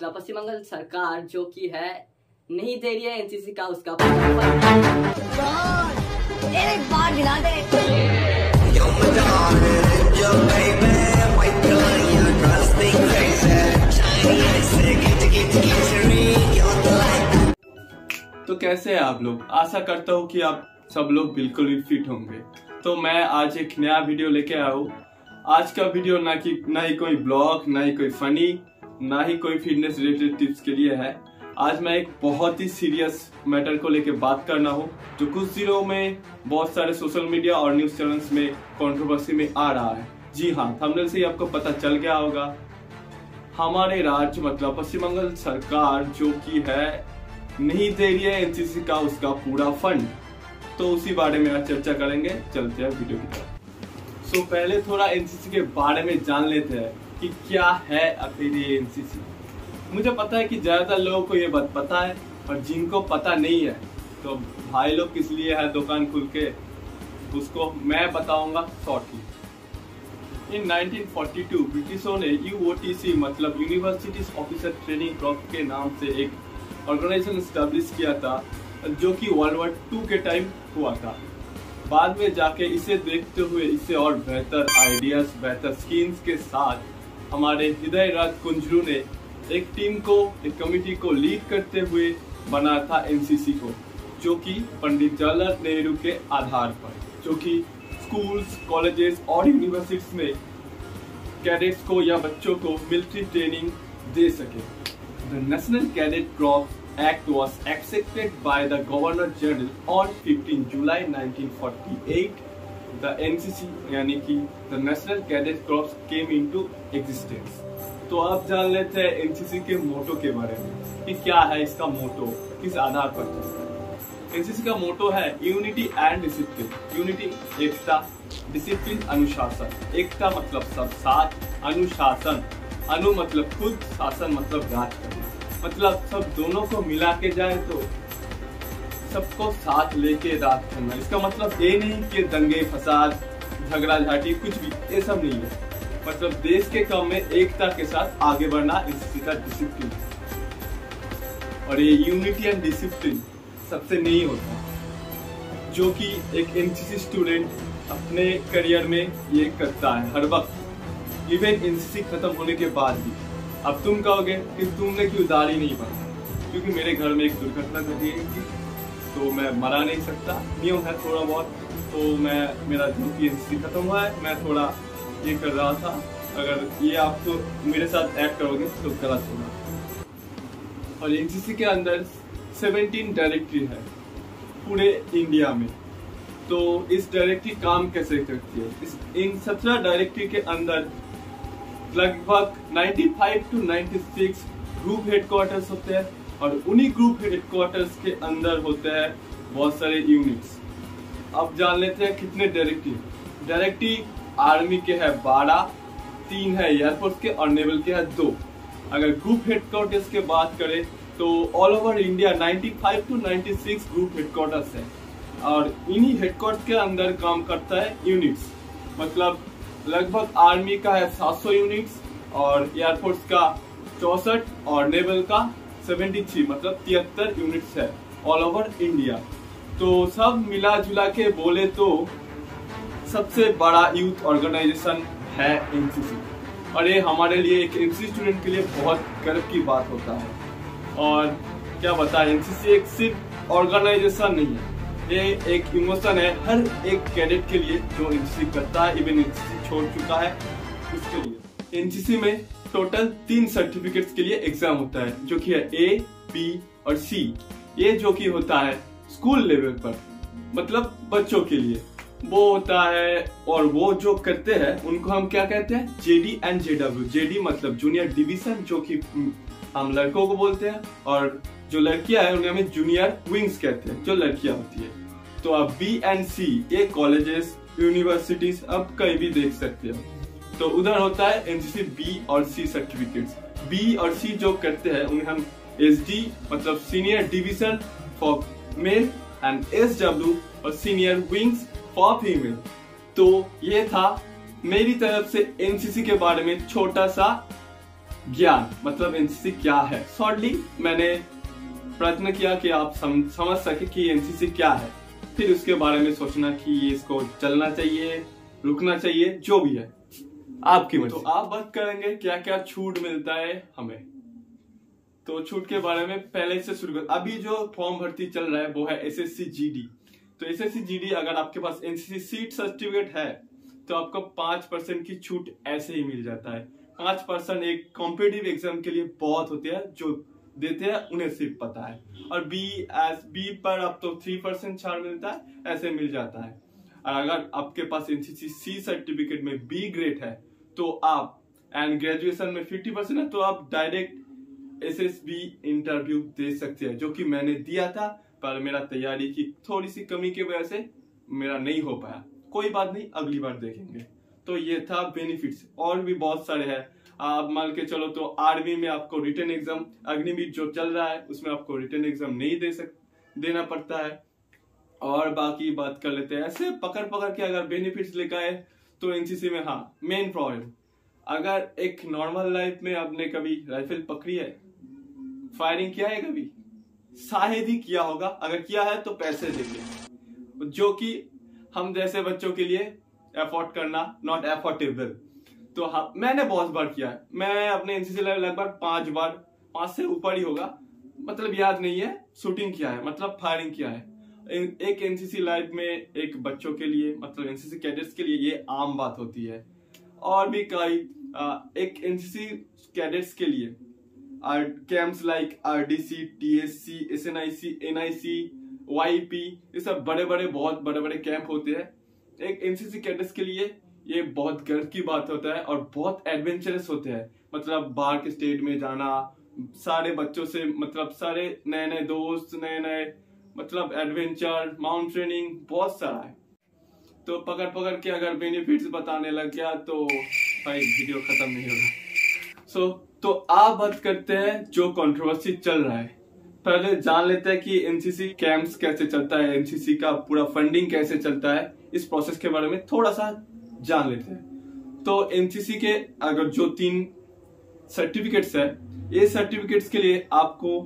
मतलब पश्चिम बंगाल सरकार जो कि है नहीं दे रही है एनसीसी का उसका एक बार दिला दे। तो कैसे हैं आप लोग? आशा करता हूँ कि आप सब लोग बिल्कुल भी फिट होंगे। तो मैं आज एक नया वीडियो लेके आया हूँ। आज का वीडियो ना ही कोई ब्लॉग, ना ही कोई फनी, ना ही कोई फिटनेस रिलेटेड टिप्स के लिए है। आज मैं एक बहुत ही सीरियस मैटर को लेके बात करना हूँ जो कुछ दिनों में बहुत सारे सोशल मीडिया और न्यूज चैनल्स में कंट्रोवर्सी में आ रहा है। जी हाँ, थंबनेल से ही आपको पता चल गया होगा। हमारे राज्य मतलब पश्चिम बंगाल सरकार जो कि है नहीं दे रही है एनसीसी का उसका पूरा फंड। तो उसी बारे में आज चर्चा करेंगे। चलते हैं वीडियो की तरफ। सो पहले थोड़ा एनसीसी के बारे में जान लेते हैं कि क्या है आखिर ये एनसीसी। मुझे पता है कि ज्यादातर लोगों को ये बात पता है, और जिनको पता नहीं है तो भाई लोग किस लिए है दुकान खुल के उसको मैं बताऊंगा शॉर्टली। इन 1942 ब्रिटिशों ने यूओटीसी मतलब यूनिवर्सिटीज ऑफिसर ट्रेनिंग कॉर्प्स के नाम से एक ऑर्गेनाइजेशन स्टैब्लिश किया था जो कि वर्ल्ड वॉर 2 के टाइम हुआ था। बाद में जाके इसे देखते हुए इसे और बेहतर आइडियाज, बेहतर स्कीम्स के साथ हमारे हृदय राज कुंजरू ने एक टीम को, एक कमेटी को लीड करते हुए बनाया था एनसीसी को, जो कि पंडित जवाहरलाल नेहरू के आधार पर, जो कि स्कूल्स, कॉलेजेस और यूनिवर्सिटीज में कैडेट्स को या बच्चों को मिलिट्री ट्रेनिंग दे सके। The national cadet corps Act was accepted by the Governor General on 15 July 1948. The NCC यानी कि the National Cadet Corps came into existence. तो अब जान लेते हैं एनसीसी के मोटो के बारे में कि क्या है इसका मोटो, किस आधार पर चलता है। एनसीसी का मोटो है unity and discipline. Unity Ekta, discipline अनुशासन। एकता मतलब सब साथ, अनुशासन, अनु मतलब खुद, शासन मतलब राज करना, मतलब सब दोनों को मिला के जाए तो सबको साथ लेके राज करना। इसका मतलब ये नहीं कि दंगे फसाद, झगड़ा झाटी कुछ भी, ये सब नहीं है। मतलब देश के काम में एकता के साथ आगे बढ़ना एनसीसी का डिसिप्लिन। और ये यूनिटी एंड डिसिप्लिन सबसे नहीं होता, जो कि एक एनसीसी स्टूडेंट अपने करियर में ये करता है हर वक्त, इवन एनसीसी खत्म होने के बाद भी। अब तुम कहोगे कि तुमने क्यों दाढ़ी नहीं बढ़ाई? क्योंकि मेरे घर में एक दुर्घटना घटी थी, तो मैं मरा नहीं सकता, नियम है थोड़ा बहुत। तो मेरा जो कि एनसीसी खत्म हुआ है, मैं थोड़ा ये कर रहा था। अगर ये आप तो मेरे साथ ऐड करोगे तो गलत होगा। और एनसीसी के अंदर 17 डायरेक्टरी है पूरे इंडिया में। तो इस डायरेक्टरी काम कैसे करती है? इन 17 डायरेक्टरी के अंदर लगभग 95 to 96 ग्रुप हेडक्वार्टर्स होते हैं, और उन्हीं ग्रुप हेडक्वार्टर्स के अंदर होते हैं बहुत सारे यूनिट्स। अब जान लेते हैं कितने डायरेक्टरी आर्मी के है 12, 3 है एयरफोर्स के और नेवल के है 2। अगर ग्रुप हेडक्वार्टर्स के बात करें तो all over India 95 to 96 group headquarters है, और इन्हीं हेडक्वार्टर्स के अंदर काम करता है यूनिट्स। मतलब लगभग आर्मी का है 700 यूनिट्स, और एयरफोर्स का 64 और नेवल का 73 मतलब 73 यूनिट्स है ऑल ओवर इंडिया। तो सब मिला जुला के बोले तो सबसे बड़ा यूथ ऑर्गेनाइजेशन है एनसीसी, और ये हमारे लिए एक एनसीसी स्टूडेंट के लिए बहुत गर्व की बात होता है। और क्या बताएं, एनसीसी एक सिर्फ ऑर्गेनाइजेशन नहीं है, ये एक इमोशन है हर एक कैडेट के लिए जो एनसीसी करता है, इवन एनसीसी छोड़ चुका है उसके लिए। एनसीसी में टोटल 3 सर्टिफिकेट्स के लिए एग्जाम होता है, जो कि है A, B और C। ये जो कि होता है स्कूल लेवल पर, मतलब बच्चों के लिए वो होता है। और वो जो करते हैं उनको हम क्या कहते हैं? JD and JW। JD मतलब जूनियर डिवीजन, जो कि हम लड़कों को बोलते हैं, और जो लड़कियां हैं उन्हें हमें जूनियर विंग्स कहते हैं, जो लड़कियां होती है। तो अब B एंड C ये कॉलेजेस, यूनिवर्सिटीज अब कहीं भी देख सकते हो। तो उधर होता है एनसीसी B और C सर्टिफिकेट्स। B और C जो करते हैं उन्हें हम SD मतलब senior division for male and SW और सीनियर विंग्स फॉर फीमेल। तो ये था मेरी तरफ से एनसीसी के बारे में छोटा सा ज्ञान मतलब एनसीसी क्या है। शॉर्टली मैंने प्रयत्न किया कि आप समझ सके कि एनसीसी क्या है, फिर उसके बारे में सोचना कि इसको चलना चाहिए, रुकना चाहिए, जो भी है आपकी मर्जी। तो आप बात करेंगे क्या क्या छूट मिलता है हमें। तो छूट के बारे में पहले से शुरू कर, अभी जो फॉर्म भर्ती चल रहा है वो है एसएससी जीडी। तो एसएससी जीडी अगर आपके पास एनसीसी सीट सर्टिफिकेट है तो आपको 5% की छूट ऐसे ही मिल जाता है। 5% एक कॉम्पिटिटिव एग्जाम के लिए बहुत होते हैं, जो देते हैं उन्हें सिर्फ पता है। और बी पर अब तो 3% छाड़ मिलता है, ऐसे मिल जाता है। और अगर आपके पास एनसीसी सी सर्टिफिकेट में बी ग्रेड है तो आप एंड ग्रेजुएशन में 50% है तो आप डायरेक्ट एसएसबी इंटरव्यू दे सकते हैं, जो कि मैंने दिया था, पर मेरा तैयारी की थोड़ी सी कमी की वजह से मेरा नहीं हो पाया। कोई बात नहीं, अगली बार देखेंगे। तो ये था बेनिफिट्स, और भी बहुत सारे हैं। आप मान के चलो तो आर्मी में आपको रिटन एग्जाम, अग्निवीर जो चल रहा है उसमें आपको रिटन एग्जाम नहीं देना पड़ता है। और बाकी बात कर लेते हैं, ऐसे पकड़ पकड़ के अगर बेनिफिट्स लेकर आए तो एनसीसी में हाँ मेन प्रॉब्लम, अगर एक नॉर्मल लाइफ में आपने कभी राइफल पकड़ी है, फायरिंग किया है कभी, शायद ही किया होगा, अगर किया है तो पैसे देंगे, जो कि हम जैसे बच्चों के लिए अफोर्ड करना नॉट अफोर्डेबल। तो हाँ मैंने बहुत बार किया है, मैं अपने एनसीसी लाइफ लगभग 5 से ऊपर ही होगा, मतलब याद नहीं है, शूटिंग किया है, मतलब फायरिंग किया है। एक एनसीसी लाइफ में एक बच्चों के लिए, मतलब एनसीसी कैडेट्स के लिए ये आम बात होती है। और भी कई एक एनसीसी कैडेट्स के लिए camps like RDC, TSC, SNIC, NIC, YP, ये सब बहुत बड़े बड़े कैंप होते हैं। एक एनसीसी कैडेट्स के लिए ये बहुत गर्व की बात होता है और बहुत एडवेंचरस होते हैं। मतलब बाहर के स्टेट में जाना, सारे बच्चों से, मतलब सारे नए नए दोस्त, नए मतलब एडवेंचर, माउंटेनिंग, बहुत सारा है। तो पकड़ के अगर बेनिफिट्स बताने लग गया तो भाई वीडियो खत्म नहीं होगा। तो आप बात करते हैं जो कंट्रोवर्सी चल रहा है। पहले जान लेते हैं कि एनसीसी कैंप्स कैसे चलता है, एनसीसी का पूरा फंडिंग कैसे चलता है, इस प्रोसेस के बारे में थोड़ा सा जान लेते हैं। तो एनसीसी के अगर जो 3 सर्टिफिकेट्स है, ये सर्टिफिकेट्स के लिए आपको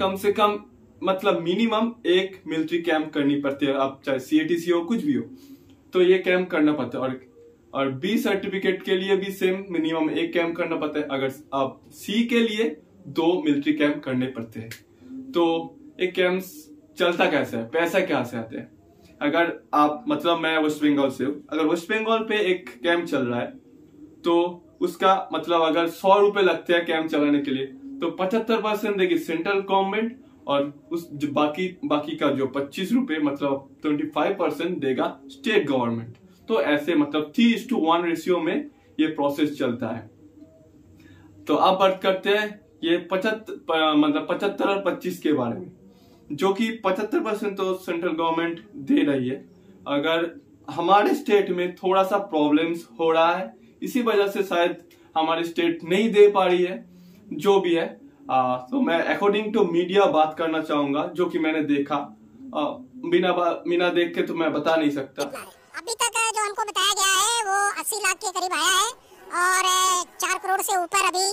कम से कम मतलब मिनिमम एक मिलिट्री कैंप करनी पड़ती है, आप चाहे सीएटीसी हो कुछ भी हो, तो ये कैंप करना पड़ता है। और बी सर्टिफिकेट के लिए भी सेम मिनिमम एक कैंप करना पड़ता है। अगर आप सी के लिए 2 मिलिट्री कैंप करने पड़ते हैं। तो एक कैंप चलता कैसे है, पैसा कहाँ से आते हैं। अगर आप, मतलब मैं वेस्ट बंगाल से हूँ, अगर वेस्ट बंगाल पे एक कैंप चल रहा है तो उसका मतलब अगर 100 रुपए लगते हैं कैंप चलाने के लिए, तो 75% देगी सेंट्रल गवर्नमेंट और उस बाकी का जो 25 रुपए मतलब 25% देगा स्टेट गवर्नमेंट। तो ऐसे मतलब 3:1 रेशियो में ये प्रोसेस चलता है। तो अब बात करते हैं ये 75 और 25 के बारे में, जो कि 75% तो सेंट्रल गवर्नमेंट दे रही है। अगर हमारे स्टेट में थोड़ा सा प्रॉब्लम्स हो रहा है, इसी वजह से शायद हमारी स्टेट नहीं दे पा रही है, जो भी है। तो मैं अकॉर्डिंग टू मीडिया बात करना चाहूंगा, जो कि मैंने देखा, बिना देख के तो मैं बता नहीं सकता। अभी तक जो हमको बताया गया है वो 80 लाख के करीब आया है और 4 करोड़ से ऊपर अभी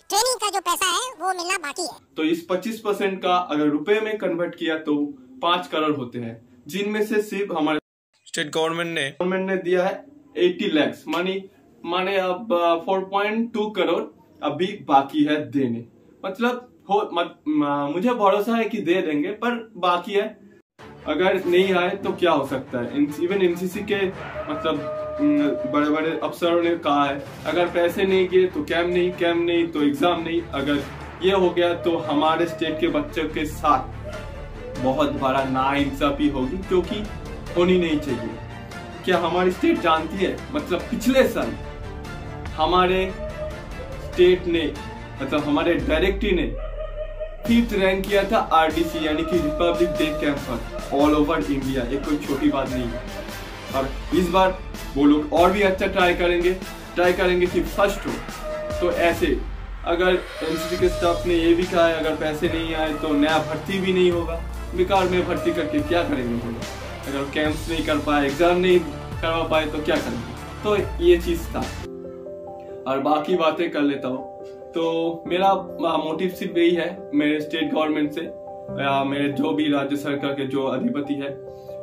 ट्रेनिंग का जो पैसा है वो मिलना बाकी है। तो इस 25% का अगर रुपए में कन्वर्ट किया तो 5 करोड़ होते हैं, जिनमें से सिर्फ हमारे स्टेट गवर्नमेंट ने दिया है 80 लाख माने अब 4.2 करोड़ अभी बाकी है देने। मतलब मुझे भरोसा है कि दे देंगे, पर बाकी है। अगर नहीं आए तो क्या हो सकता है। इवन एनसीसी के मतलब बड़े बड़े अफसरों ने कहा है, अगर पैसे नहीं किए तो कैंप नहीं तो एग्जाम नहीं। अगर ये हो गया तो हमारे स्टेट के बच्चों के साथ बहुत बड़ा नाइंसाफी होगी, जो कि होनी नहीं चाहिए। क्या हमारी स्टेट जानती है, मतलब पिछले साल हमारे स्टेट ने, मतलब हमारे डायरेक्टरी ने 5th रैंक किया था आरडीसी यानी कि रिपब्लिक डे कैंप पर ऑल ओवर इंडिया। ये कोई छोटी बात नहीं है। और इस बार वो लोग और भी अच्छा ट्राई करेंगे कि फर्स्ट हो। तो ऐसे अगर एनसीसी के स्टाफ ने ये भी कहा है, अगर पैसे नहीं आए तो नया भर्ती भी नहीं होगा। बेकार में भर्ती करके क्या करेंगे वो लोग, अगर कैंप्स नहीं कर पाए, एग्जाम नहीं करवा पाए तो क्या करेंगे। तो ये चीज था। और बाकी बातें कर लेता हूँ। तो मेरा मोटिव सिर्फ यही है, मेरे स्टेट गवर्नमेंट से या मेरे जो भी राज्य सरकार के जो अधिपति है,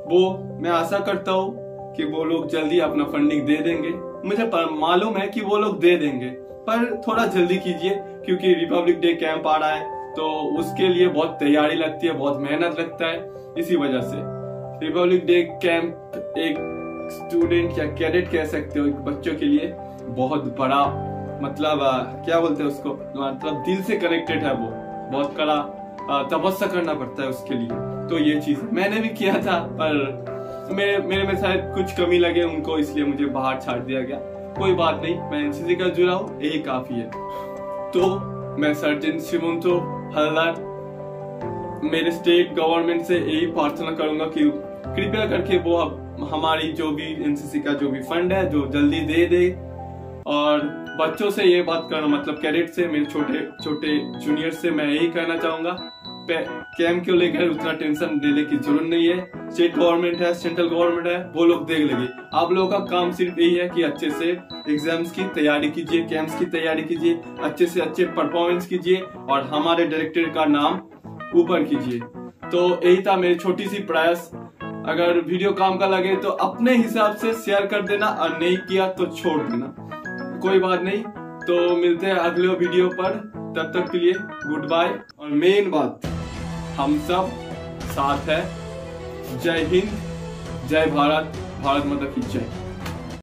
वो मैं आशा करता हूँ कि वो लोग जल्दी अपना फंडिंग दे देंगे। मुझे मालूम है कि वो लोग दे देंगे, पर थोड़ा जल्दी कीजिए, क्योंकि रिपब्लिक डे कैंप आ रहा है, तो उसके लिए बहुत तैयारी लगती है, बहुत मेहनत लगता है। इसी वजह से रिपब्लिक डे कैंप एक स्टूडेंट या कैडेट कह सकते हो, एक बच्चों के लिए बहुत बड़ा, मतलब क्या बोलते हैं उसको, मतलब दिल से कनेक्टेड है। वो बहुत कड़ा तपस्या करना पड़ता है उसके लिए। तो ये चीज मैंने भी किया था, पर मेरे में शायद कुछ कमी लगे उनको, इसलिए मुझे बाहर छाड़ दिया गया। कोई बात नहीं, मैं एनसीसी का जुड़ा हूँ, यही काफी है। तो मैं सर्जन श्रीमंतो हल्दार मेरे स्टेट गवर्नमेंट से यही प्रार्थना करूंगा कि कृपया करके वो हमारी जो भी एनसीसी का जो भी फंड है जो जल्दी दे दे। और बच्चों से ये बात करना, मतलब कैडेट से, मेरे छोटे छोटे जूनियर से मैं यही कहना चाहूंगा, कैंप को लेकर उतना टेंशन लेने की जरूरत नहीं है। स्टेट गवर्नमेंट है, सेंट्रल गवर्नमेंट है, वो लोग देख लेंगे। आप लोगों का काम सिर्फ यही है कि अच्छे से एग्जाम्स की तैयारी कीजिए, कैंप्स की तैयारी कीजिए, अच्छे से अच्छे परफॉर्मेंस कीजिए और हमारे डायरेक्टर का नाम ऊपर कीजिए। तो यही था मेरी छोटी सी प्रयास। अगर वीडियो काम का लगे तो अपने हिसाब से शेयर कर देना, और नहीं किया तो छोड़ देना, कोई बात नहीं। तो मिलते हैं अगले वीडियो पर, तब तक के लिए गुड बाय। और मेन बात, हम सब साथ है। जय हिंद, जय भारत, भारत माता की जय।